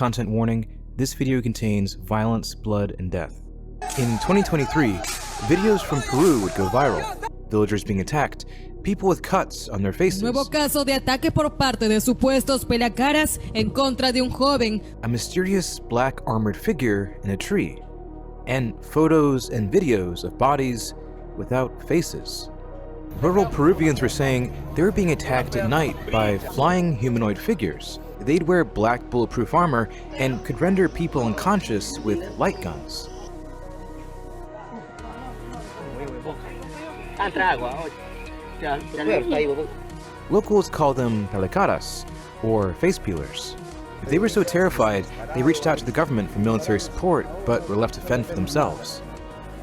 content warning, this video contains violence, blood, and death. In 2023, videos from Peru would go viral. Villagers being attacked, people with cuts on their faces. Nuevo caso de ataque por parte de supuestos Pelacaras en contra de un joven. A mysterious black armored figure in a tree. And photos and videos of bodies without faces. Rural Peruvians were saying they were being attacked at night by flying humanoid figures. They'd wear black bulletproof armor and could render people unconscious with light guns. Locals call them Pelacares, or face peelers. They were so terrified, they reached out to the government for military support, but were left to fend for themselves.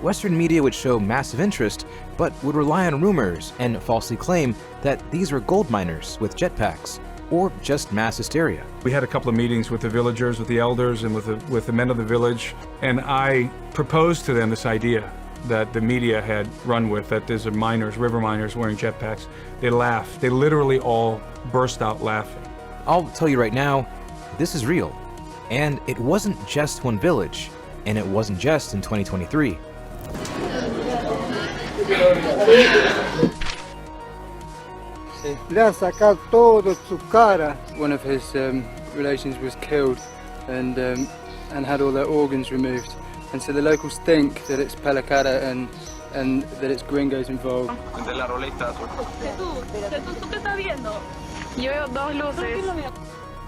Western media would show massive interest, but would rely on rumors and falsely claim that these were gold miners with jetpacks, or just mass hysteria. We had a couple of meetings with the villagers, with the elders, and with the men of the village, and I proposed to them this idea that the media had run with, that there's miners, river miners wearing jetpacks. They laughed. They literally all burst out laughing. I'll tell you right now, this is real. And it wasn't just one village, and it wasn't just in 2023. Le han sacado todo su cara. One of his relations was killed and had all their organs removed. And so the locals think that it's Pelacara and that it's gringos involved.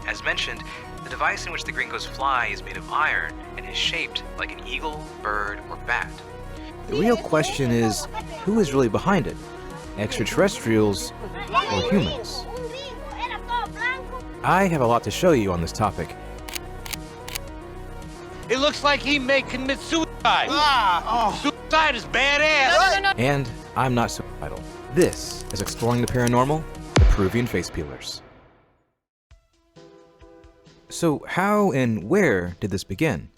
As mentioned, the device in which the gringos fly is made of iron and is shaped like an eagle, bird, or bat. The real question is, who is really behind it? Extraterrestrials or humans? I have a lot to show you on this topic. It looks like he may commit suicide. Suicide is badass. And I'm not suicidal. This is Exploring the Paranormal, the Peruvian Face Peelers. So how and where did this begin?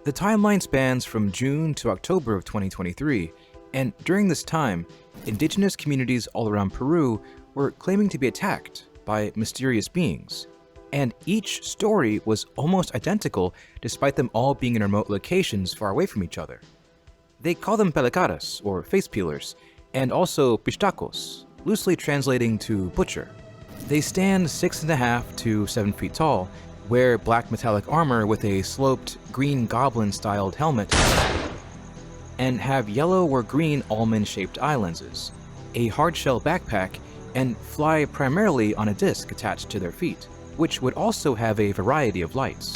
The timeline spans from June to October of 2023, and during this time, indigenous communities all around Peru were claiming to be attacked by mysterious beings. And each story was almost identical despite them all being in remote locations far away from each other. They call them Pelacares, or face peelers, and also pistacos, loosely translating to butcher. They stand 6.5 to 7 feet tall, wear black metallic armor with a sloped green goblin-styled helmet, and have yellow or green almond-shaped eye lenses, a hard-shell backpack, and fly primarily on a disc attached to their feet, which would also have a variety of lights.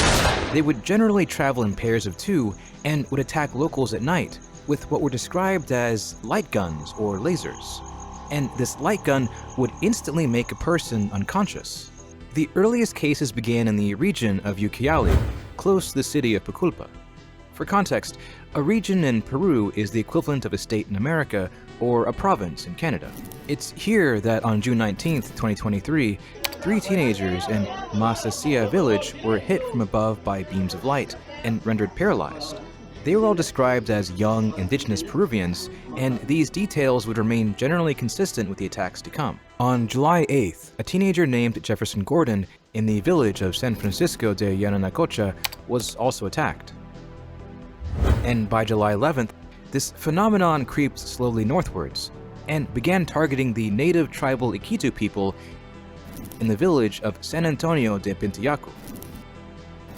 They would generally travel in pairs of 2 and would attack locals at night with what were described as light guns or lasers. And this light gun would instantly make a person unconscious. The earliest cases began in the region of Ucayali, close to the city of Pucallpa. For context, a region in Peru is the equivalent of a state in America or a province in Canada. It's here that on June 19th, 2023, 3 teenagers in Masasia village were hit from above by beams of light and rendered paralyzed. They were all described as young indigenous Peruvians, and these details would remain generally consistent with the attacks to come. On July 8th, a teenager named Jefferson Gordon in the village of San Francisco de Yananacocha was also attacked. And by July 11th, this phenomenon creeps slowly northwards and began targeting the native tribal Iquitu people in the village of San Antonio de Pintiaco.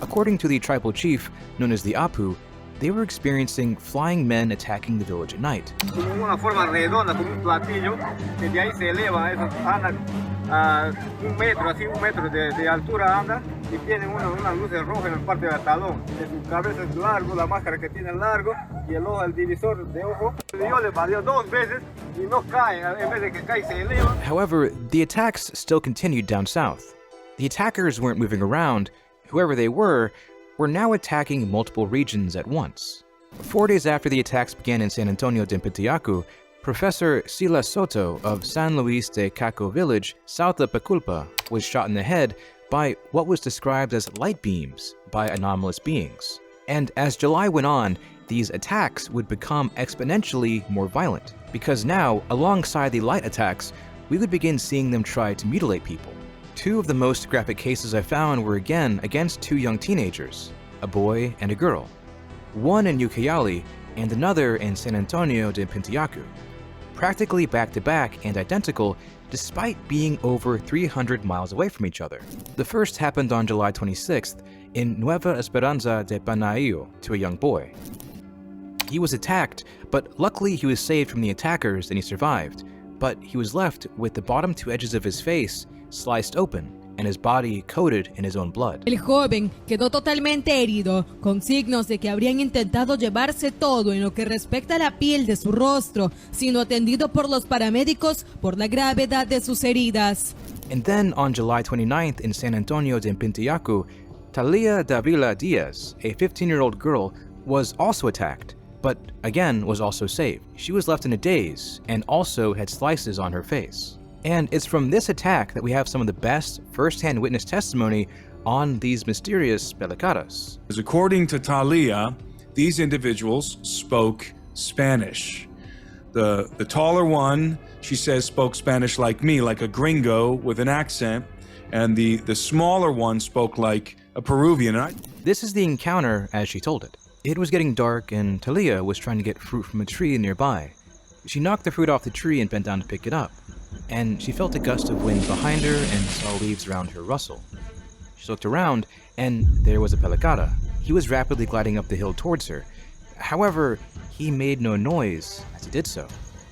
According to the tribal chief, known as the Apu, they were experiencing flying men attacking the village at night. Una forma redonda como un platillo que de ahí se eleva, eso anda a 1 metro, así 1 metro de altura anda y tiene unas luces rojas en la parte del talón. Su cabeza es largo, la máscara que tiene es largo y el ojo, el divisor de ojo. Yo le baleó 2 veces y no cae, en vez de que cae se eleva. However, the attacks still continued down south. The attackers weren't moving around. Whoever they were now attacking multiple regions at once. 4 days after the attacks began in San Antonio de Pintiaco, Professor Silas Soto of San Luis de Caco village, south of Pucallpa, was shot in the head by what was described as light beams by anomalous beings. And as July went on, these attacks would become exponentially more violent, because now, alongside the light attacks, we would begin seeing them try to mutilate people. Two of the most graphic cases I found were again against two young teenagers, a boy and a girl. One in Ucayali and another in San Antonio de Pintiacu. Practically back-to-back and identical despite being over 300 miles away from each other. The first happened on July 26th in Nueva Esperanza de Panaillo to a young boy. He was attacked, but luckily he was saved from the attackers and he survived, but he was left with the bottom two edges of his face sliced open and his body coated in his own blood. El joven quedó totalmente herido, con signos de que habrían intentado llevarse todo en lo que respecta a la piel de su rostro, siendo atendido por los paramédicos por la gravedad de sus heridas. And then on July 29th in San Antonio de Pintiacu, Talía Davila Diaz, a 15-year-old girl, was also attacked, but again was also saved. She was left in a daze and also had slices on her face. And it's from this attack that we have some of the best first-hand witness testimony on these mysterious Pelacares. According to Talía, these individuals spoke Spanish. The taller one, she says, spoke Spanish like me, like a gringo with an accent, and the smaller one spoke like a Peruvian. This is the encounter as she told it. It was getting dark and Talía was trying to get fruit from a tree nearby. She knocked the fruit off the tree and bent down to pick it up, and she felt a gust of wind behind her and saw leaves around her rustle. She looked around, and there was a Pelacara. He was rapidly gliding up the hill towards her. However, he made no noise as he did so.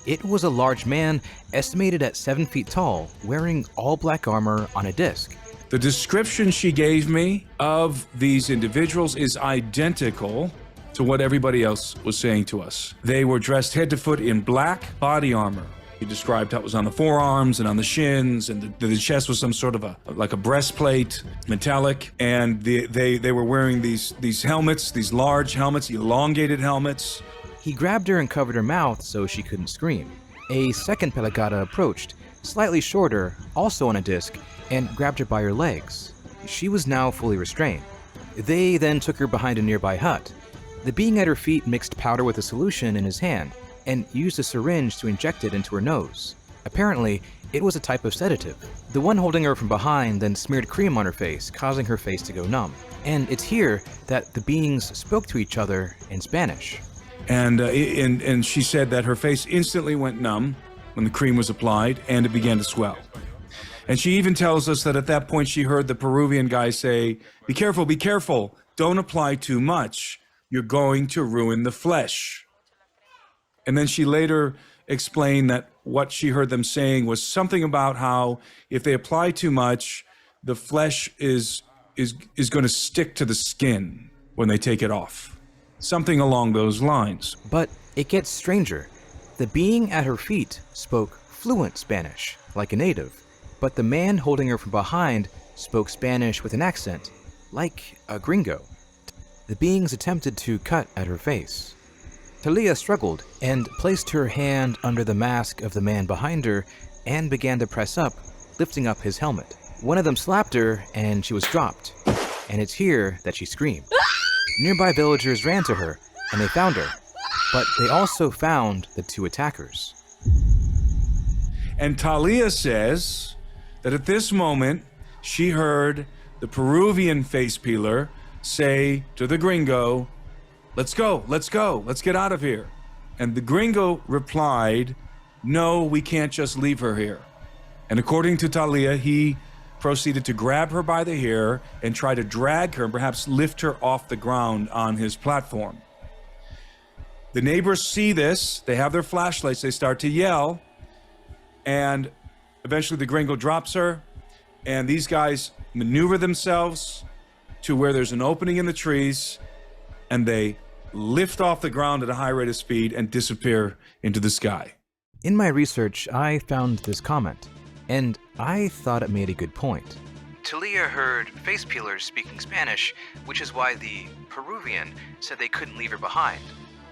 It was a large man, estimated at 7 feet tall, wearing all black armor on a disc. The description she gave me of these individuals is identical to what everybody else was saying to us. They were dressed head to foot in black body armor. He described how it was on the forearms and on the shins, and the chest was some sort of like a breastplate, metallic, and they were wearing these helmets, these large helmets, elongated helmets. He grabbed her and covered her mouth so she couldn't scream. A second Pelacara approached, slightly shorter, also on a disc, and grabbed her by her legs. She was now fully restrained. They then took her behind a nearby hut. The being at her feet mixed powder with a solution in his hand and used a syringe to inject it into her nose. Apparently, it was a type of sedative. The one holding her from behind then smeared cream on her face, causing her face to go numb. And it's here that the beings spoke to each other in Spanish. And she said that her face instantly went numb when the cream was applied, and it began to swell. And she even tells us that at that point she heard the Peruvian guy say, be careful, don't apply too much. You're going to ruin the flesh. And then she later explained that what she heard them saying was something about how if they apply too much, the flesh is going to stick to the skin when they take it off. Something along those lines. But it gets stranger. The being at her feet spoke fluent Spanish, like a native, but the man holding her from behind spoke Spanish with an accent, like a gringo. The beings attempted to cut at her face. Talía struggled and placed her hand under the mask of the man behind her and began to press up, lifting up his helmet. One of them slapped her and she was dropped, and it's here that she screamed. Nearby villagers ran to her and they found her, but they also found the two attackers. And Talía says that at this moment she heard the Peruvian face peeler say to the gringo, let's go, let's get out of here. And the gringo replied, no, we can't just leave her here. And according to Talía, he proceeded to grab her by the hair and try to drag her and perhaps lift her off the ground on his platform. The neighbors see this, they have their flashlights, they start to yell, and eventually the gringo drops her, and these guys maneuver themselves to where there's an opening in the trees, and they lift off the ground at a high rate of speed and disappear into the sky. In my research, I found this comment, and I thought it made a good point. Talía heard face peelers speaking Spanish, which is why the Peruvian said they couldn't leave her behind.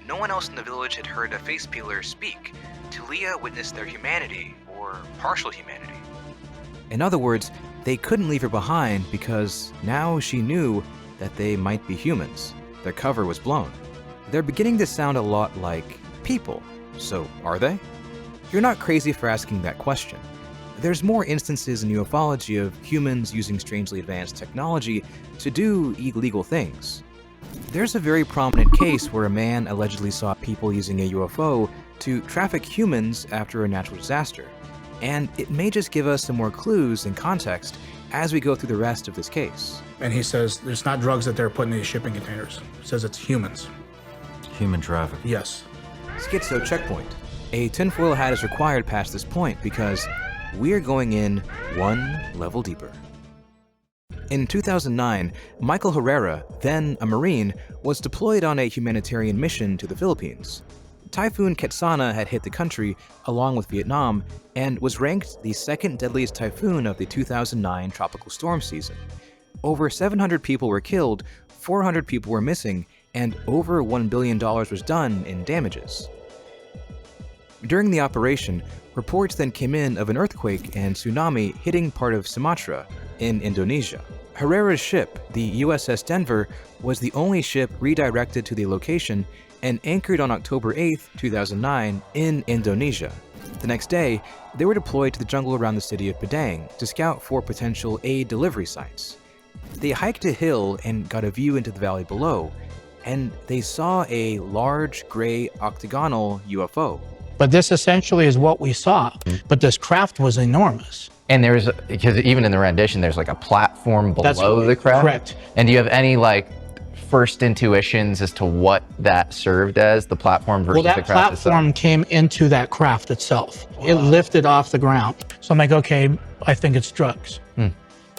No one else in the village had heard a face peeler speak. Talía witnessed their humanity, or partial humanity. In other words, they couldn't leave her behind because now she knew that they might be humans. Their cover was blown. They're beginning to sound a lot like people. So are they? You're not crazy for asking that question. There's more instances in ufology of humans using strangely advanced technology to do illegal things. There's a very prominent case where a man allegedly saw people using a UFO to traffic humans after a natural disaster, and it may just give us some more clues and context as we go through the rest of this case. And he says there's not drugs that they're putting in these shipping containers. He says it's humans. Human trafficking. Yes. Schizo checkpoint. A tinfoil hat is required past this point because we're going in one level deeper. In 2009, Michael Herrara, then a Marine, was deployed on a humanitarian mission to the Philippines. Typhoon Ketsana had hit the country along with Vietnam and was ranked the second deadliest typhoon of the 2009 tropical storm season. Over 700 people were killed, 400 people were missing, and over $1 billion was done in damages. During the operation, reports then came in of an earthquake and tsunami hitting part of Sumatra in Indonesia. Herrera's ship, the USS Denver, was the only ship redirected to the location and anchored on October 8, 2009 in Indonesia. The next day, they were deployed to the jungle around the city of Padang to scout for potential aid delivery sites. They hiked a hill and got a view into the valley below, and they saw a large gray octagonal UFO. But this essentially is what we saw, but this craft was enormous. And there's, because even in the rendition, there's like a platform below the craft. Correct. And do you have any like first intuitions as to what that served as, the platform versus the craft itself? Well, that platform came into that craft itself. Wow. It lifted off the ground. So I'm like, okay, I think it's drugs.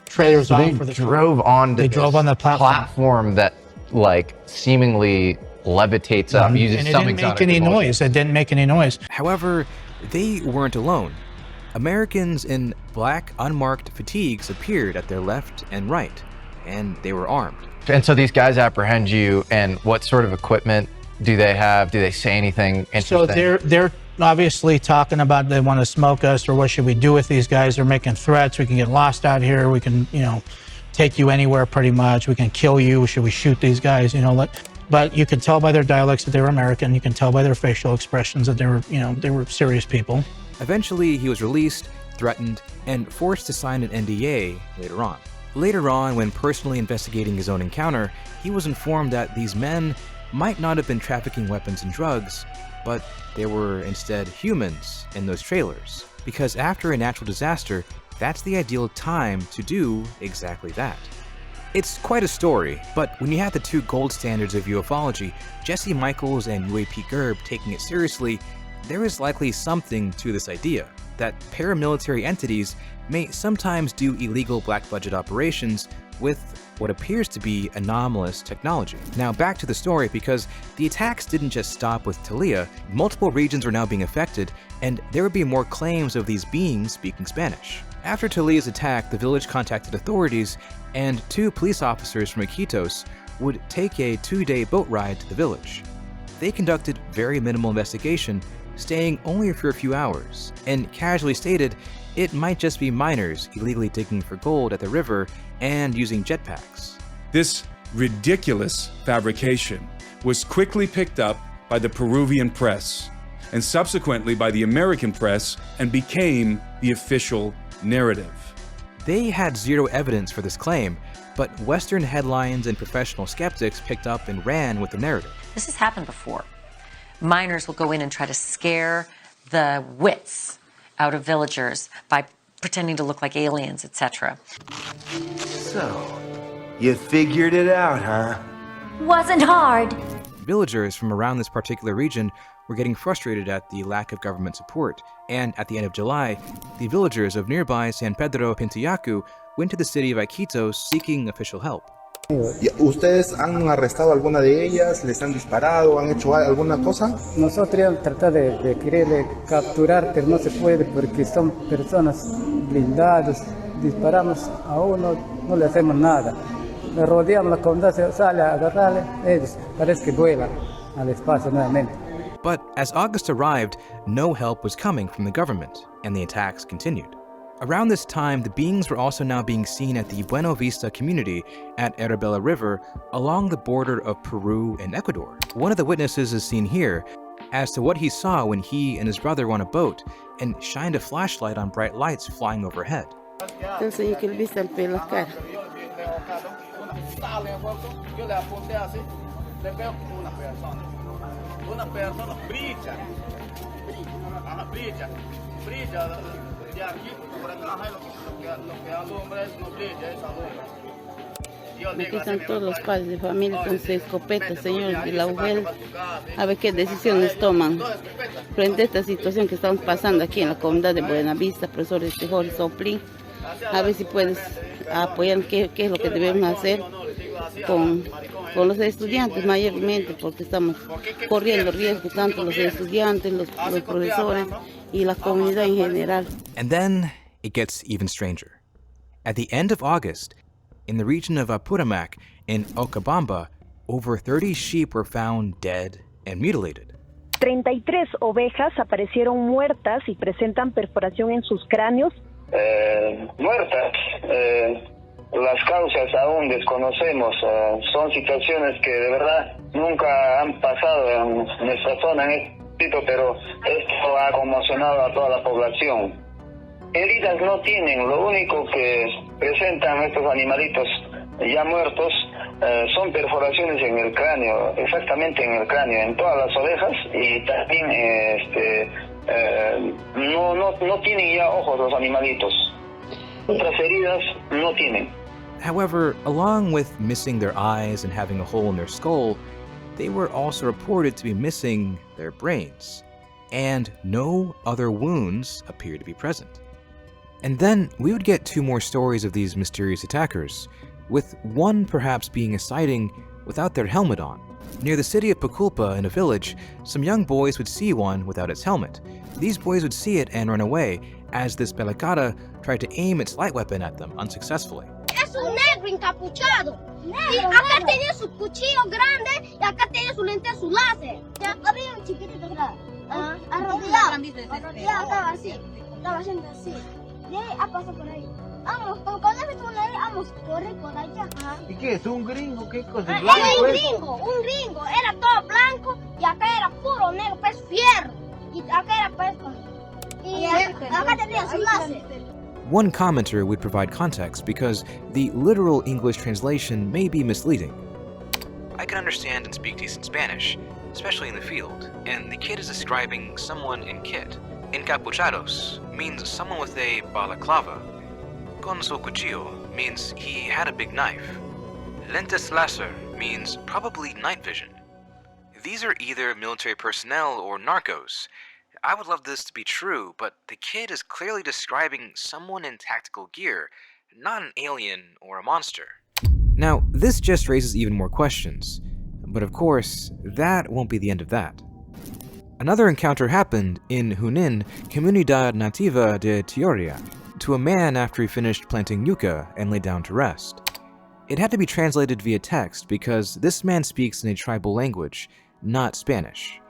Trailers so off they for the drove on. They drove on the platform that like seemingly levitates up, uses some exotic propulsion. It didn't make any noise. However, they weren't alone. Americans in black, unmarked fatigues appeared at their left and right, and they were armed. And so these guys apprehend you, and what sort of equipment do they have? Do they say anything interesting? So they're obviously talking about they want to smoke us, or what should we do with these guys? They're making threats. We can get lost out here. We can, take you anywhere pretty much. We can kill you. Should we shoot these guys? But you can tell by their dialects that they were American. You can tell by their facial expressions that they were serious people. Eventually, he was released, threatened, and forced to sign an NDA later on. Later on, when personally investigating his own encounter, he was informed that these men might not have been trafficking weapons and drugs, but they were instead humans in those trailers. Because after a natural disaster, that's the ideal time to do exactly that. It's quite a story, but when you have the two gold standards of ufology, Jesse Michaels and UAP Gerb taking it seriously, there is likely something to this idea, that paramilitary entities may sometimes do illegal black budget operations with what appears to be anomalous technology. Now back to the story, because the attacks didn't just stop with Talía, multiple regions were now being affected, and there would be more claims of these beings speaking Spanish. After Talía's attack, the village contacted authorities, and 2 police officers from Iquitos would take a 2-day boat ride to the village. They conducted very minimal investigation, staying only for a few hours, and casually stated it might just be miners illegally digging for gold at the river and using jetpacks. This ridiculous fabrication was quickly picked up by the Peruvian press, and subsequently by the American press, and became the official narrative. They had zero evidence for this claim, but Western headlines and professional skeptics picked up and ran with the narrative. This has happened before. Miners will go in and try to scare the wits out of villagers by pretending to look like aliens, etc. So, you figured it out, huh? Wasn't hard. Villagers from around this particular region were getting frustrated at the lack of government support, and at the end of July, the villagers of nearby San Pedro Pintillacu went to the city of Iquitos seeking official help. ¿Ustedes han arrestado a alguna de ellas? ¿Les han disparado? ¿Han hecho alguna cosa? Nosotros tratamos de querer capturar, pero no se puede porque son personas blindadas. Disparamos a uno, no le hacemos nada. Le rodeamos la comunidad, sale a agarrarle, ellos parece que vuelan al espacio nuevamente. But as August arrived, no help was coming from the government, and the attacks continued. Around this time, the beings were also now being seen at the Buena Vista community at Herrara River along the border of Peru and Ecuador. One of the witnesses is seen here. as to what he saw when he and his brother were on a boat and shined a flashlight on bright lights flying overhead. Entonces que él viste el Pelacara. Una persona brilla de aquí por acá, lo que alumbra es no brilla, es alumbra. Aquí están todos los padres de familia con sus escopetas, señores de la mujer, a ver qué decisiones toman frente a esta situación que estamos pasando aquí en la comunidad de Buenavista, profesores de Jorge Soplín, a ver si puedes apoyar qué es lo que debemos hacer con los estudiantes mayormente, porque estamos corriendo riesgo tanto los estudiantes, los profesores y la comunidad en general. And then it gets even stranger. At the end of August, in the region of Apurimac in Ocabamba, over 30 sheep were found dead and mutilated. 33 ovejas aparecieron muertas y presentan perforación en sus cráneos. Muertas. Las causas aún desconocemos. Son situaciones que de verdad nunca han pasado en nuestra zona, en este sitio, pero esto ha conmocionado a toda la población. Heridas no tienen, lo único que presentan estos animalitos ya muertos son perforaciones en el cráneo, exactamente en el cráneo, en todas las ovejas, y también no tienen ya ojos los animalitos. Otras heridas no tienen. However, along with missing their eyes and having a hole in their skull, they were also reported to be missing their brains, and no other wounds appear to be present. And then we would get 2 more stories of these mysterious attackers, with one perhaps being a sighting without their helmet on. Near the city of Puculpa in a village, some young boys would see one without its helmet. These boys would see it and run away, as this Pelacara tried to aim its light weapon at them unsuccessfully. Es un negro encapuchado. Y acá tenía su cuchillo grande y acá tenía su lente su láser. Y acá había un chiquitito arrodillado, estaba así, estaba haciendo así. Y ahí pasó por ahí. Vamos, cuando estuvo ahí, vamos, corre por allá. ¿Y qué es? ¿Un gringo? ¿Qué cosa? Era un gringo, era todo blanco y acá era puro negro, pues fierro. Y acá era pues, y acá tenía su láser. One commenter would provide context because the literal English translation may be misleading. I can understand and speak decent Spanish, especially in the field, and the kid is describing someone in kit. Encapuchados means someone with a balaclava. Con su cuchillo means he had a big knife. Lentes láser means probably night vision. These are either military personnel or narcos. I would love this to be true, but the kid is clearly describing someone in tactical gear, not an alien or a monster. Now, this just raises even more questions, but of course, that won't be the end of that. Another encounter happened in Junin, Comunidad Nativa de Teoria, to a man after he finished planting yucca and lay down to rest. It had to be translated via text because this man speaks in a tribal language, not Spanish.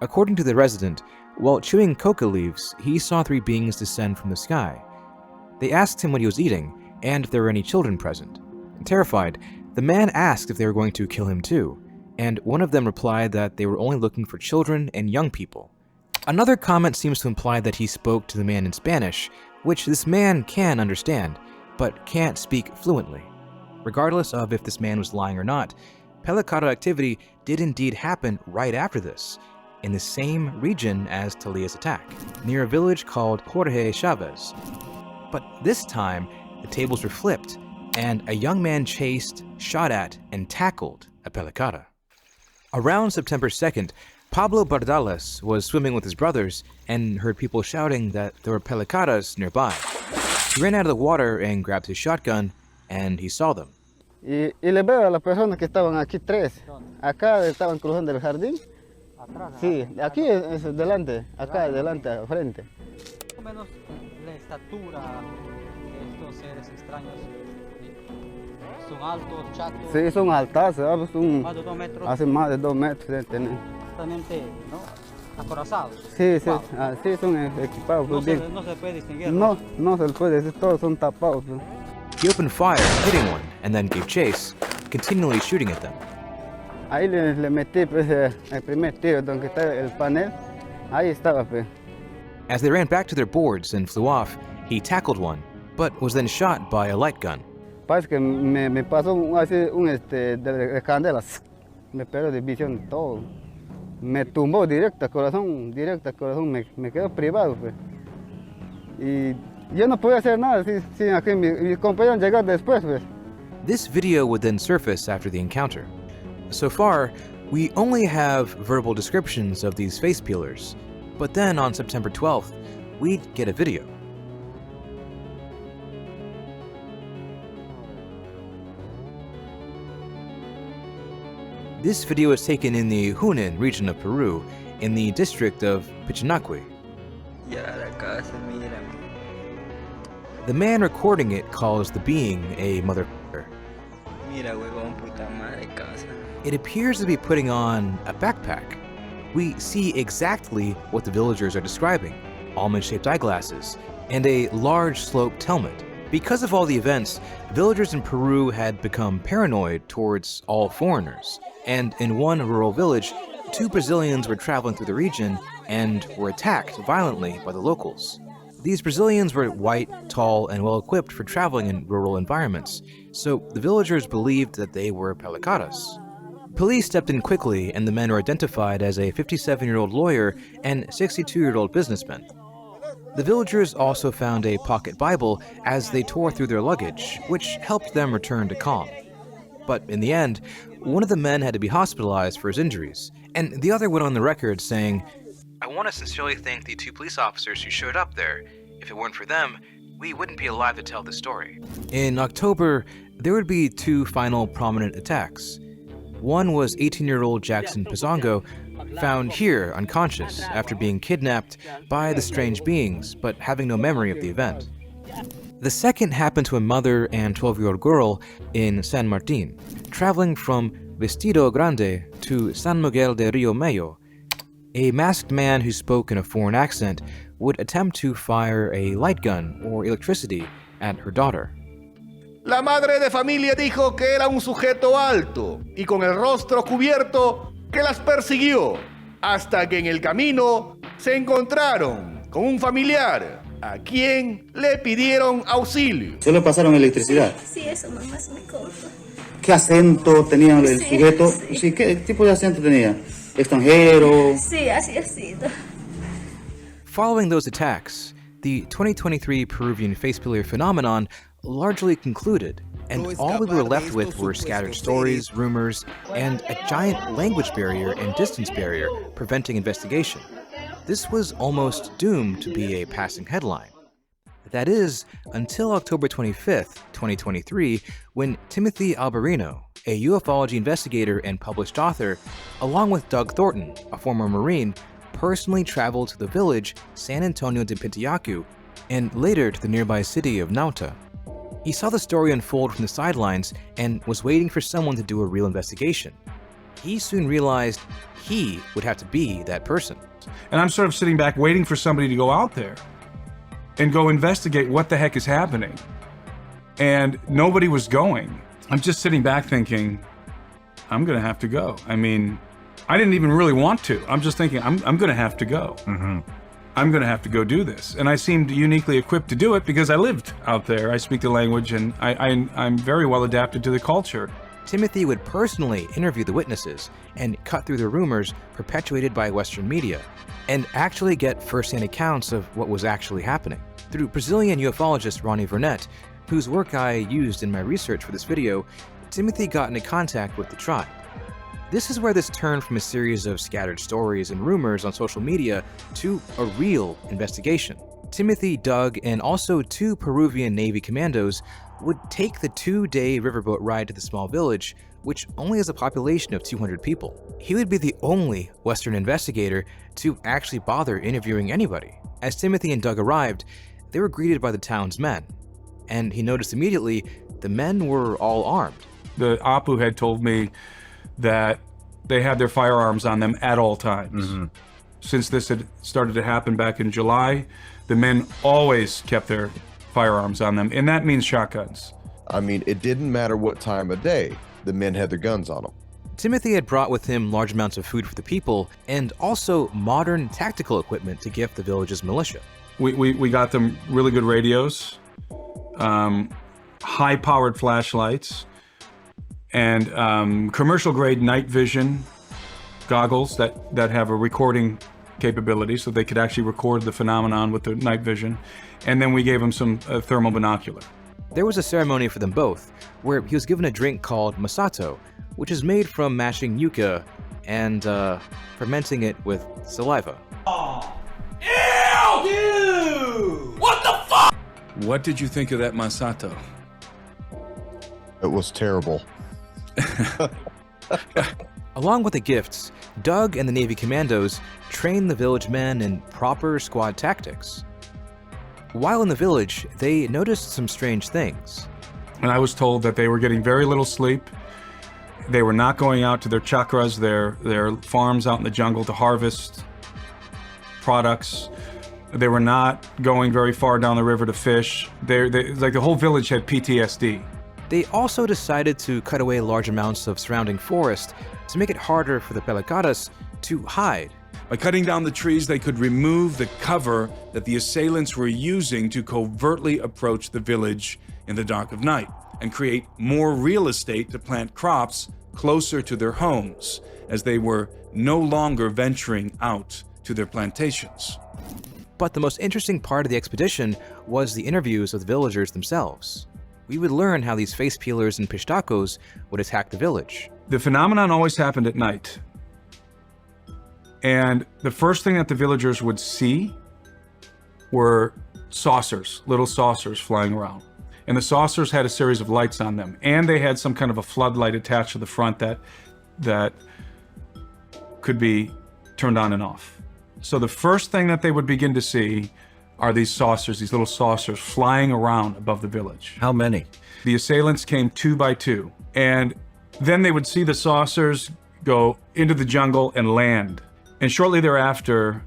According to the resident, while chewing coca leaves, he saw 3 beings descend from the sky. They asked him what he was eating, and if there were any children present. Terrified, the man asked if they were going to kill him too, and one of them replied that they were only looking for children and young people. Another comment seems to imply that he spoke to the man in Spanish, which this man can understand, but can't speak fluently. Regardless of if this man was lying or not, Pelacara activity did indeed happen right after this, in the same region as Talía's attack, near a village called Jorge Chavez. But this time, the tables were flipped, and a young man chased, shot at, and tackled a Pelacara. Around September 2nd, Pablo Bardales was swimming with his brothers and heard people shouting that there were Pelacaras nearby. He ran out of the water and grabbed his shotgun, and he saw them. Y le veo a las personas que estaban aquí 3. Acá estaban cruzando el jardín. Sí, aquí es delante, acá delante, al frente. Más o menos la estatura de estos seres extraños. ¿Son altos, chatos? Sí, son altas, ¿sabes? Más de 2 metros. Hacen más de 2 metros de tener. Totalmente, ¿no? Acorazados. Sí, sí, Wow. sí, son equipados. No bien. no se puede distinguir. No, no se puede decir, todos son tapados. He opened fire, hitting one, and then gave chase, continually shooting at them. Ahí le metí pues, el primer tiro donde está el panel. Ahí estaba pues. As they ran back to their boards and flew off, he tackled one, but was then shot by a light gun. Parece que me pasó así de candelas. Me pegó de visión todo. Me tumbó directo al corazón, me quedó privado pues. Y yo no podía hacer nada sin aquí mis compañeros llegar después pues. This video would then surface after the encounter. So far, we only have verbal descriptions of these face peelers, but then on September 12th, we'd get a video. This video is taken in the Junín region of Peru, in the district of Pichinacue. The man recording it calls the being a motherfucker. It appears to be putting on a backpack. We see exactly what the villagers are describing: almond-shaped eyeglasses and a large sloped helmet. Because of all the events, villagers in Peru had become paranoid towards all foreigners, and in one rural village, 2 Brazilians were traveling through the region and were attacked violently by the locals. These Brazilians were white, tall, and well-equipped for traveling in rural environments, so the villagers believed that they were Pelacares. Police stepped in quickly, and the men were identified as a 57-year-old lawyer and 62-year-old businessman. The villagers also found a pocket Bible as they tore through their luggage, which helped them return to calm. But in the end, one of the men had to be hospitalized for his injuries, and the other went on the record saying, "I want to sincerely thank the 2 police officers who showed up there. If it weren't for them, we wouldn't be alive to tell the story." In October, there would be 2 final prominent attacks. One was 18-year-old Jackson Pizongo, found here unconscious after being kidnapped by the strange beings, but having no memory of the event. The second happened to a mother and 12-year-old girl in San Martin, traveling from Vestido Grande to San Miguel de Rio Mayo. A masked man who spoke in a foreign accent would attempt to fire a light gun or electricity at her daughter. La madre de familia dijo que era un sujeto alto y con el rostro cubierto que las persiguió hasta que en el camino se encontraron con un familiar a quien le pidieron auxilio. ¿Solo pasaron electricidad? Sí, eso nomás me contó. ¿Qué acento tenía el sujeto? Sí, ¿qué tipo de acento tenía? ¿Extranjero? Sí, así ha sido. Following those attacks, the 2023 Peruvian face peeler phenomenon largely concluded, and all we were left with were scattered stories, rumors, and a giant language barrier and distance barrier preventing investigation. This was almost doomed to be a passing headline. That is, until October 25th, 2023, when Timothy Alberino, a ufology investigator and published author, along with Doug Thornton, a former Marine, personally traveled to the village San Antonio de Pintiacu and later to the nearby city of Nauta. He saw the story unfold from the sidelines and was waiting for someone to do a real investigation. He soon realized he would have to be that person. And I'm sort of sitting back waiting for somebody to go out there and go investigate what the heck is happening. And nobody was going. I'm just sitting back thinking, I'm gonna have to go. I mean, I didn't even really want to. I'm just thinking, I'm gonna have to go. I'm gonna have to go do this. And I seemed uniquely equipped to do it because I lived out there. I speak the language and I'm very well adapted to the culture. Timothy would personally interview the witnesses and cut through the rumors perpetuated by Western media, and actually get first-hand accounts of what was actually happening. Through Brazilian ufologist Ronnie Vernet, whose work I used in my research for this video, Timothy got into contact with the tribe. This is where this turned from a series of scattered stories and rumors on social media to a real investigation. Timothy, Doug, and also 2 Peruvian Navy commandos would take the 2-day riverboat ride to the small village, which only has a population of 200 people. He would be the only Western investigator to actually bother interviewing anybody. As Timothy and Doug arrived, they were greeted by the town's men, and he noticed immediately the men were all armed. The Apu had told me that they had their firearms on them at all times. Since this had started to happen back in July, the men always kept their firearms on them, and that means shotguns. I mean, it didn't matter what time of day, the men had their guns on them. Timothy had brought with him large amounts of food for the people and also modern tactical equipment to gift the village's militia. We got them really good radios, high-powered flashlights, and commercial-grade night vision goggles that have a recording capability, so they could actually record the phenomenon with the night vision. And then we gave him some thermal binocular. There was a ceremony for them both, where he was given a drink called masato, which is made from mashing yucca and fermenting it with saliva. Ew! Dude! What the fuck? What did you think of that masato? It was terrible. Along with the gifts, Doug and the Navy commandos trained the village men in proper squad tactics. While in the village, they noticed some strange things. And I was told that they were getting very little sleep. They were not going out to their chakras, their farms out in the jungle to harvest products. They were not going very far down the river to fish. Like the whole village had PTSD. They also decided to cut away large amounts of surrounding forest to make it harder for the Pelacares to hide. By cutting down the trees, they could remove the cover that the assailants were using to covertly approach the village in the dark of night and create more real estate to plant crops closer to their homes, as they were no longer venturing out to their plantations. But the most interesting part of the expedition was the interviews of the villagers themselves. We would learn how these face peelers and pishtacos would attack the village. The phenomenon always happened at night. And the first thing that the villagers would see were saucers, little saucers flying around. And the saucers had a series of lights on them. And they had some kind of a floodlight attached to the front that could be turned on and off. So the first thing that they would begin to see are these saucers, these little saucers flying around above the village. How many? The assailants came 2 by 2. And then they would see the saucers go into the jungle and land. And shortly thereafter,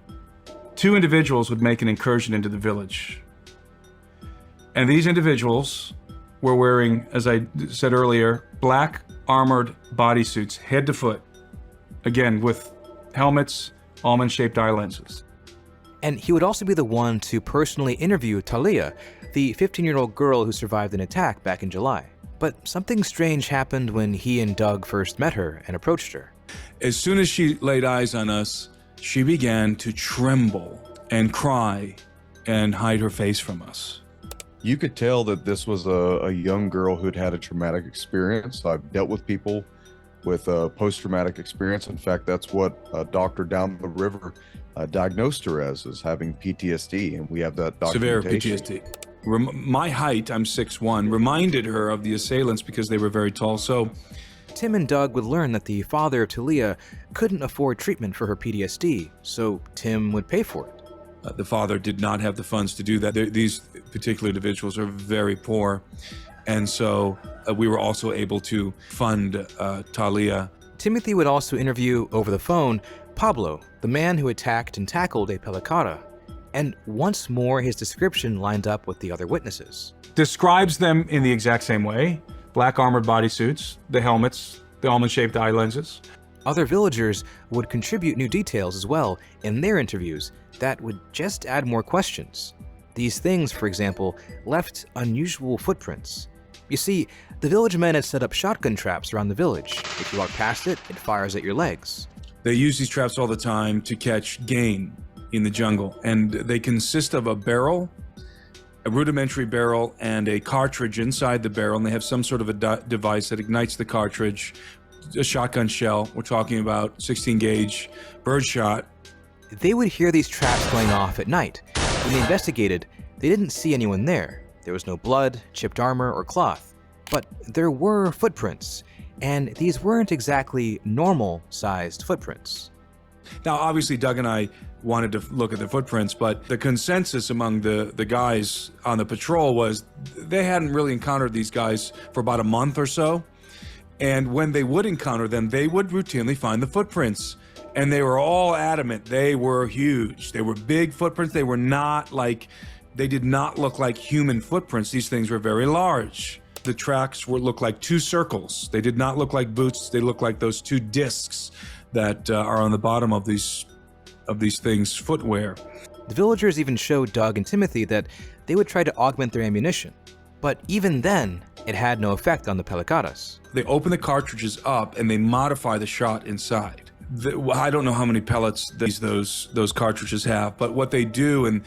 2 individuals would make an incursion into the village. And these individuals were wearing, as I said earlier, black armored bodysuits, head to foot. Again, with helmets, almond-shaped eye lenses. And he would also be the one to personally interview Talía, the 15-year-old girl who survived an attack back in July. But something strange happened when he and Doug first met her and approached her. As soon as she laid eyes on us, she began to tremble and cry and hide her face from us. You could tell that this was a young girl who'd had a traumatic experience. I've dealt with people with a post-traumatic experience. In fact, that's what a doctor down the river diagnosed her as, is having PTSD, and we have that documentation. Severe PTSD. My height, I'm 6'1", reminded her of the assailants because they were very tall. So Tim and Doug would learn that the father of Talía couldn't afford treatment for her PTSD, so Tim would pay for it. The father did not have the funds to do that. These particular individuals are very poor, and so we were also able to fund Talía. Timothy would also interview, over the phone, Pablo, the man who attacked and tackled a Pelacara, and once more his description lined up with the other witnesses. Describes them in the exact same way. Black armored bodysuits, the helmets, the almond-shaped eye lenses. Other villagers would contribute new details as well in their interviews that would just add more questions. These things, for example, left unusual footprints. You see, the village men had set up shotgun traps around the village. If you walk past it, it fires at your legs. They use these traps all the time to catch game in the jungle, and they consist of a barrel, a rudimentary barrel, and a cartridge inside the barrel, and they have some sort of a device that ignites the cartridge, a shotgun shell. We're talking about 16 gauge birdshot. They would hear these traps going off at night. When they investigated, they didn't see anyone there. There was no blood, chipped armor, or cloth. But there were footprints, and these weren't exactly normal-sized footprints. Now, obviously, Doug and I wanted to look at the footprints, but the consensus among the guys on the patrol was they hadn't really encountered these guys for about a month or so. And when they would encounter them, they would routinely find the footprints. And they were all adamant. They were huge. They were big footprints. They were not like, they did not look like human footprints. These things were very large. The tracks look like two circles. They did not look like boots. They look like those two discs that are on the bottom of these things' footwear. The villagers even showed Doug and Timothy that they would try to augment their ammunition. But even then, it had no effect on the Pelacares. They open the cartridges up and they modify the shot inside. I don't know how many pellets those cartridges have, but what they do, and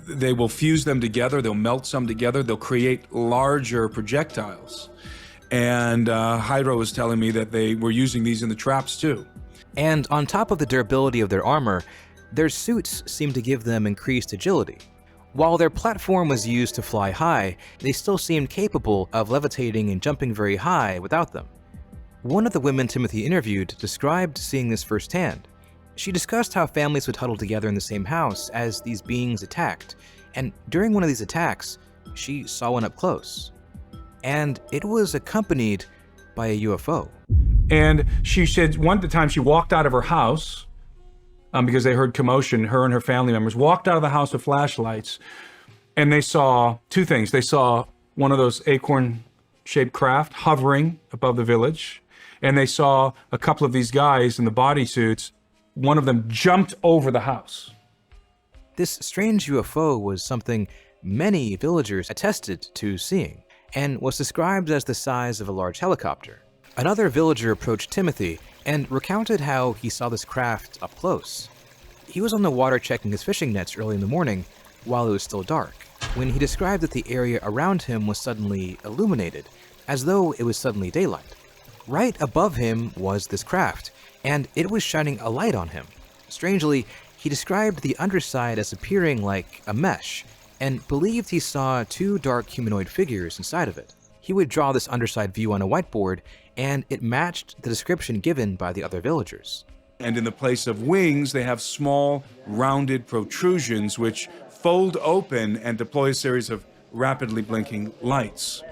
they will fuse them together, they'll melt some together, they'll create larger projectiles. And Hydro was telling me that they were using these in the traps too. And on top of the durability of their armor, their suits seemed to give them increased agility. While their platform was used to fly high, they still seemed capable of levitating and jumping very high without them. One of the women Timothy interviewed described seeing this firsthand. She discussed how families would huddle together in the same house as these beings attacked, and during one of these attacks, she saw one up close. And it was accompanied by a UFO. And she said one time she walked out of her house because they heard commotion. Her and her family members walked out of the house with flashlights, and they saw two things. They saw one of those acorn-shaped craft hovering above the village, and they saw a couple of these guys in the bodysuits. One of them jumped over the house. This strange UFO was something many villagers attested to seeing, and was described as the size of a large helicopter. Another villager approached Timothy and recounted how he saw this craft up close. He was on the water checking his fishing nets early in the morning while it was still dark, when he described that the area around him was suddenly illuminated, as though it was suddenly daylight. Right above him was this craft, and it was shining a light on him. Strangely, he described the underside as appearing like a mesh, and believed he saw two dark humanoid figures inside of it. He would draw this underside view on a whiteboard, and it matched the description given by the other villagers. And in the place of wings, they have small, rounded protrusions which fold open and deploy a series of rapidly blinking lights.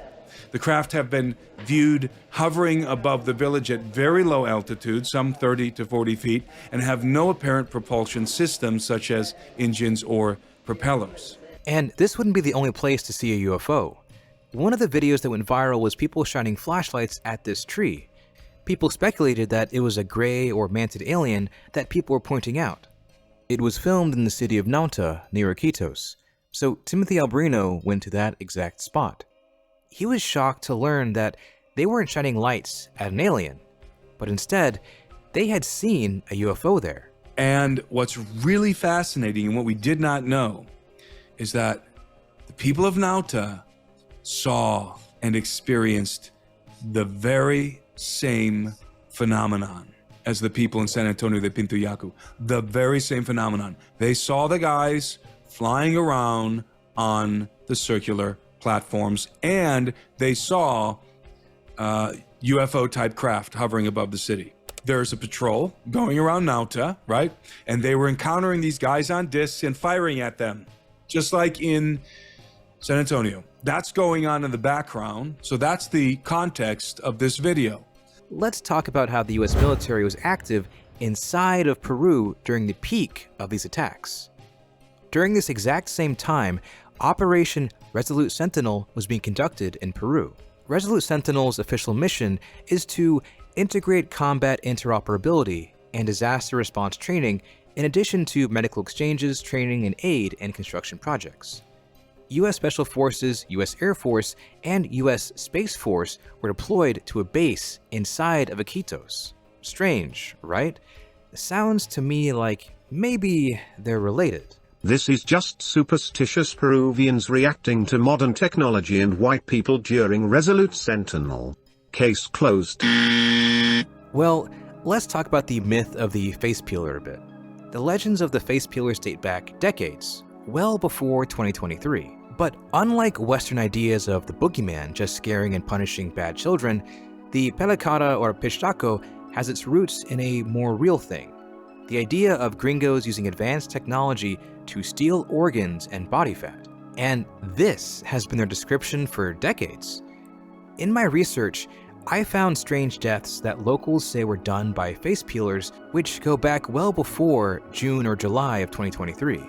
The craft have been viewed hovering above the village at very low altitude, some 30 to 40 feet, and have no apparent propulsion systems such as engines or propellers. And this wouldn't be the only place to see a UFO. One of the videos that went viral was people shining flashlights at this tree. People speculated that it was a gray or manted alien that people were pointing out. It was filmed in the city of Nauta, near Iquitos, so Timothy Alberino went to that exact spot. He was shocked to learn that they weren't shining lights at an alien, but instead, they had seen a UFO there. And what's really fascinating and what we did not know is that the people of Nauta saw and experienced the very same phenomenon as the people in San Antonio de Pintuyacu. The very same phenomenon. They saw the guys flying around on the circular platforms, and they saw UFO-type craft hovering above the city. There's a patrol going around Nauta, right? And they were encountering these guys on discs and firing at them, just like in San Antonio. That's going on in the background, so that's the context of this video. Let's talk about how the US military was active inside of Peru during the peak of these attacks. During this exact same time, Operation Resolute Sentinel was being conducted in Peru. Resolute Sentinel's official mission is to integrate combat interoperability and disaster response training in addition to medical exchanges, training, and aid and construction projects. US Special Forces, US Air Force, and US Space Force were deployed to a base inside of Iquitos. Strange, right? Sounds to me like maybe they're related. This is just superstitious Peruvians reacting to modern technology and white people during Resolute Sentinel. Case closed. Well, let's talk about the myth of the face peeler a bit. The legends of the face peelers date back decades, well before 2023. But unlike Western ideas of the boogeyman just scaring and punishing bad children, the Pelacara or Pistaco has its roots in a more real thing. The idea of gringos using advanced technology to steal organs and body fat. And this has been their description for decades. In my research, I found strange deaths that locals say were done by face peelers, which go back well before June or July of 2023.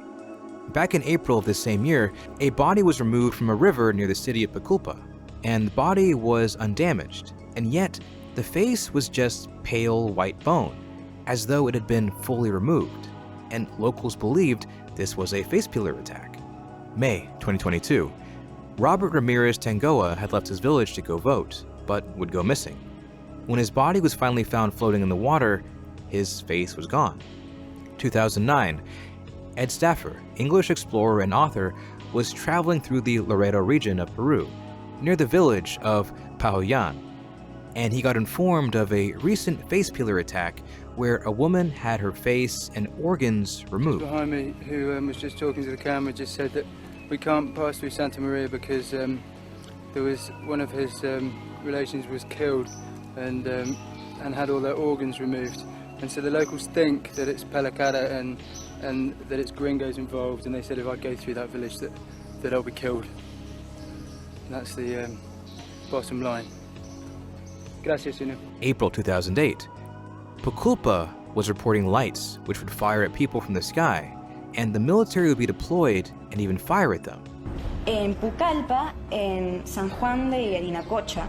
Back in April of this same year, a body was removed from a river near the city of Peculpa, and the body was undamaged, and yet the face was just pale white bone, as though it had been fully removed, and locals believed this was a face peeler attack. May 2022. Robert Ramirez Tangoa had left his village to go vote, but would go missing. When his body was finally found floating in the water, his face was gone. 2009. Ed Staffer, English explorer and author, was traveling through the Loreto region of Peru, near the village of Pahoyan, and he got informed of a recent face peeler attack where a woman had her face and organs removed. Behind me, who was just talking to the camera, just said that we can't pass through Santa Maria because there was one of his relations was killed and had all their organs removed, and so the locals think that it's Pelacara and that it's gringos involved, and they said if I go through that village that I'll be killed. And that's the bottom line. Gracias, señor. April 2008. Puculpa was reporting lights which would fire at people from the sky, and the military would be deployed and even fire at them. En Pucallpa, en San Juan de Yarinacocha,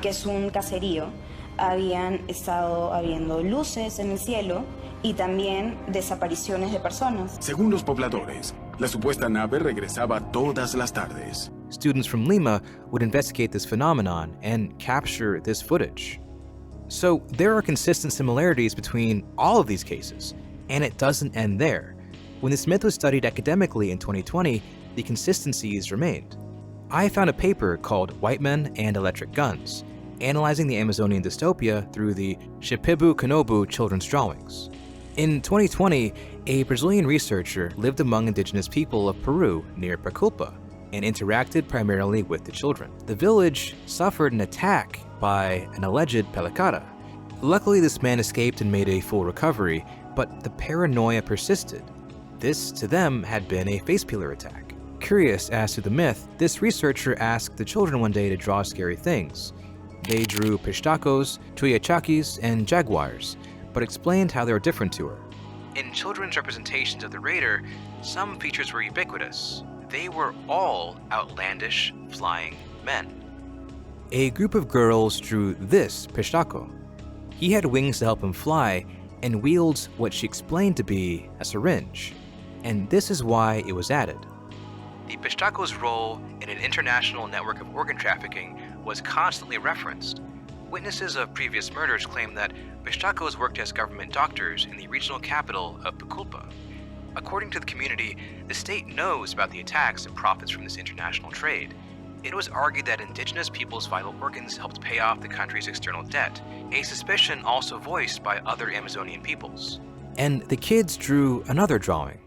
que es un caserío, habían estado habiendo luces en el cielo y también desapariciones de personas. Según los pobladores, la supuesta nave regresaba todas las tardes. Students from Lima would investigate this phenomenon and capture this footage. So there are consistent similarities between all of these cases, and it doesn't end there. When this myth was studied academically in 2020, the consistencies remained. I found a paper called White Men and Electric Guns, analyzing the Amazonian dystopia through the Shipibu Kanobu children's drawings. In 2020, a Brazilian researcher lived among indigenous people of Peru near Puculpa and interacted primarily with the children. The village suffered an attack by an alleged Pelacara. Luckily, this man escaped and made a full recovery, but the paranoia persisted. This, to them, had been a face peeler attack. Curious as to the myth, this researcher asked the children one day to draw scary things. They drew pistacos, tuyachakis, and jaguars, but explained how they were different to her. In children's representations of the raider, some features were ubiquitous. They were all outlandish, flying men. A group of girls drew this pistaco. He had wings to help him fly and wields what she explained to be a syringe, and this is why it was added. The pistaco's role in an international network of organ trafficking was constantly referenced. Witnesses of previous murders claim that pistacos worked as government doctors in the regional capital of Puculpa. According to the community, the state knows about the attacks and profits from this international trade. It was argued that indigenous people's vital organs helped pay off the country's external debt, a suspicion also voiced by other Amazonian peoples. And the kids drew another drawing.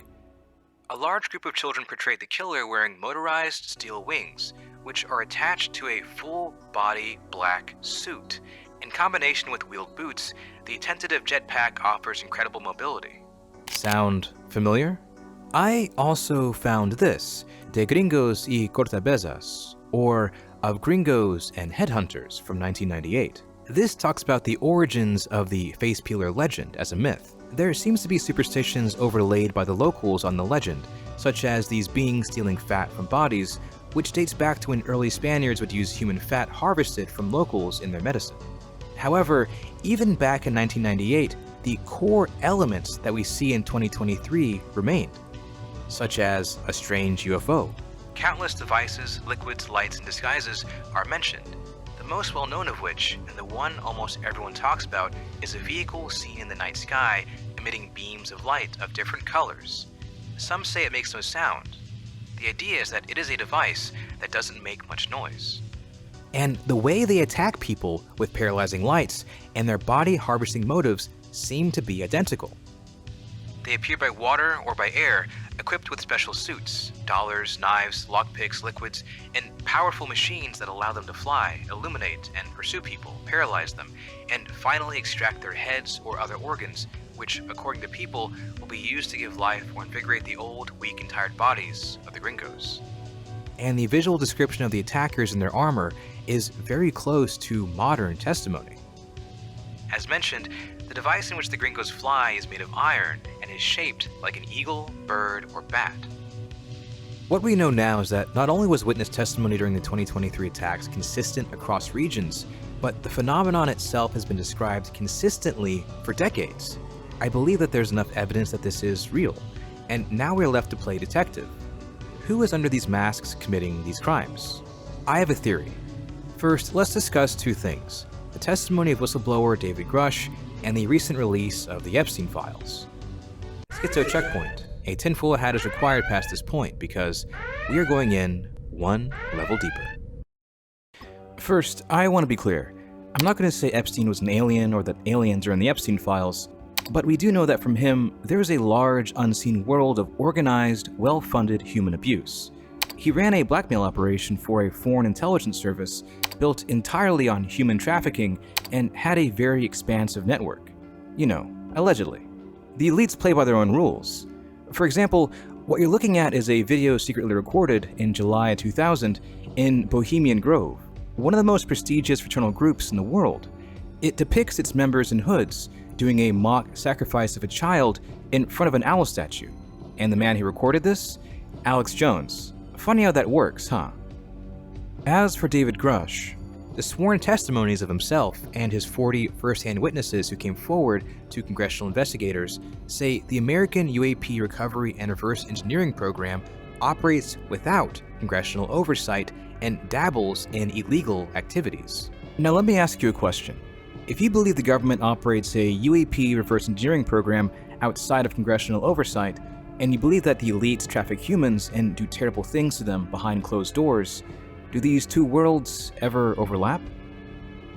A large group of children portrayed the killer wearing motorized steel wings, which are attached to a full-body black suit. In combination with wheeled boots, the tentative jetpack offers incredible mobility. Sound familiar? I also found this, De Gringos y Cortabezas, or Of Gringos and Headhunters from 1998. This talks about the origins of the face peeler legend as a myth. There seems to be superstitions overlaid by the locals on the legend, such as these beings stealing fat from bodies, which dates back to when early Spaniards would use human fat harvested from locals in their medicine. However, even back in 1998, the core elements that we see in 2023 remained, such as a strange UFO. Countless devices, liquids, lights, and disguises are mentioned, the most well-known of which, and the one almost everyone talks about, is a vehicle seen in the night sky emitting beams of light of different colors. Some say it makes no sound. The idea is that it is a device that doesn't make much noise. And the way they attack people with paralyzing lights and their body harvesting motives seem to be identical. They appear by water or by air, equipped with special suits, dollars, knives, lockpicks, liquids, and powerful machines that allow them to fly, illuminate, and pursue people, paralyze them, and finally extract their heads or other organs, which, according to people, will be used to give life or invigorate the old, weak, and tired bodies of the gringos. And the visual description of the attackers and their armor is very close to modern testimony. As mentioned, the device in which the gringos fly is made of iron and is shaped like an eagle, bird, or bat. What we know now is that not only was witness testimony during the 2023 attacks consistent across regions, but the phenomenon itself has been described consistently for decades. I believe that there's enough evidence that this is real, and now we're left to play detective. Who is under these masks committing these crimes? I have a theory. First, let's discuss two things: the testimony of whistleblower David Grush and the recent release of the Epstein files. Let's get to a checkpoint. A tinfoil hat is required past this point because we are going in one level deeper. First, I want to be clear. I'm not going to say Epstein was an alien or that aliens are in the Epstein files, but we do know that from him, there is a large, unseen world of organized, well-funded human abuse. He ran a blackmail operation for a foreign intelligence service built entirely on human trafficking and had a very expansive network. You know, allegedly. The elites play by their own rules. For example, what you're looking at is a video secretly recorded in July 2000 in Bohemian Grove, one of the most prestigious fraternal groups in the world. It depicts its members in hoods doing a mock sacrifice of a child in front of an owl statue. And the man who recorded this? Alex Jones. Funny how that works, huh? As for David Grush, the sworn testimonies of himself and his 40 first-hand witnesses who came forward to congressional investigators say the American UAP Recovery and Reverse Engineering Program operates without congressional oversight and dabbles in illegal activities. Now let me ask you a question. If you believe the government operates a UAP reverse engineering program outside of congressional oversight, and you believe that the elites traffic humans and do terrible things to them behind closed doors, do these two worlds ever overlap?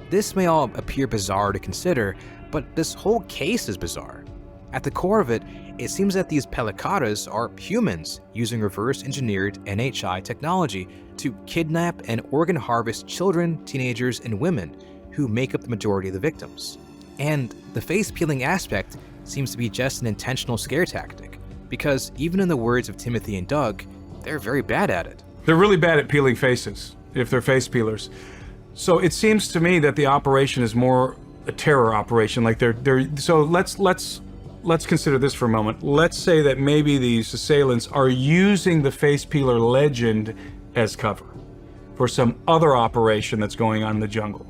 This may all appear bizarre to consider, but this whole case is bizarre. At the core of it, it seems that these Pelacares are humans using reverse-engineered NHI technology to kidnap and organ harvest children, teenagers, and women who make up the majority of the victims. And the face-peeling aspect seems to be just an intentional scare tactic, because even in the words of Timothy and Doug, they're very bad at it. They're really bad at peeling faces, if they're face peelers. So it seems to me that the operation is more a terror operation. Like so let's consider this for a moment. Let's say that maybe these assailants are using the face peeler legend as cover for some other operation that's going on in the jungle.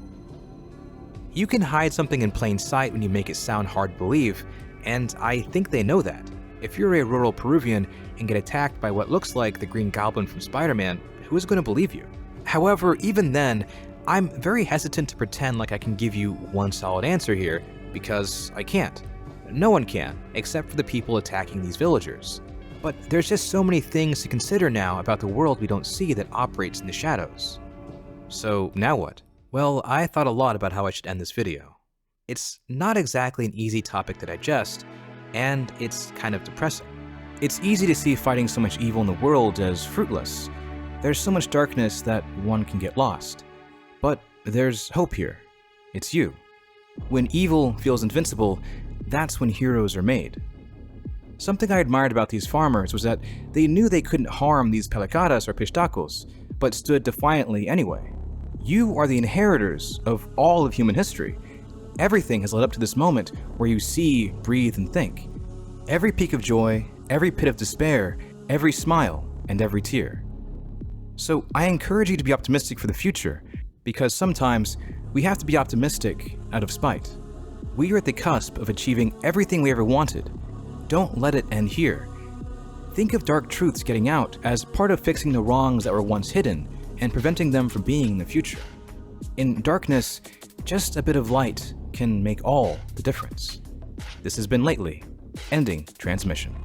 You can hide something in plain sight when you make it sound hard to believe, and I think they know that. If you're a rural Peruvian and get attacked by what looks like the Green Goblin from Spider-Man, who is going to believe you? However, even then, I'm very hesitant to pretend like I can give you one solid answer here, because I can't. No one can, except for the people attacking these villagers. But there's just so many things to consider now about the world we don't see that operates in the shadows. So now what? Well, I thought a lot about how I should end this video. It's not exactly an easy topic to digest, and it's kind of depressing. It's easy to see fighting so much evil in the world as fruitless. There's so much darkness that one can get lost. But there's hope here. It's you. When evil feels invincible, that's when heroes are made. Something I admired about these farmers was that they knew they couldn't harm these Pelacares or Pishtacos, but stood defiantly anyway. You are the inheritors of all of human history. Everything has led up to this moment where you see, breathe, and think. Every peak of joy, every pit of despair, every smile, and every tear. So I encourage you to be optimistic for the future, because sometimes we have to be optimistic out of spite. We are at the cusp of achieving everything we ever wanted. Don't let it end here. Think of dark truths getting out as part of fixing the wrongs that were once hidden and preventing them from being in the future. In darkness, just a bit of light can make all the difference. This has been Lately, ending transmission.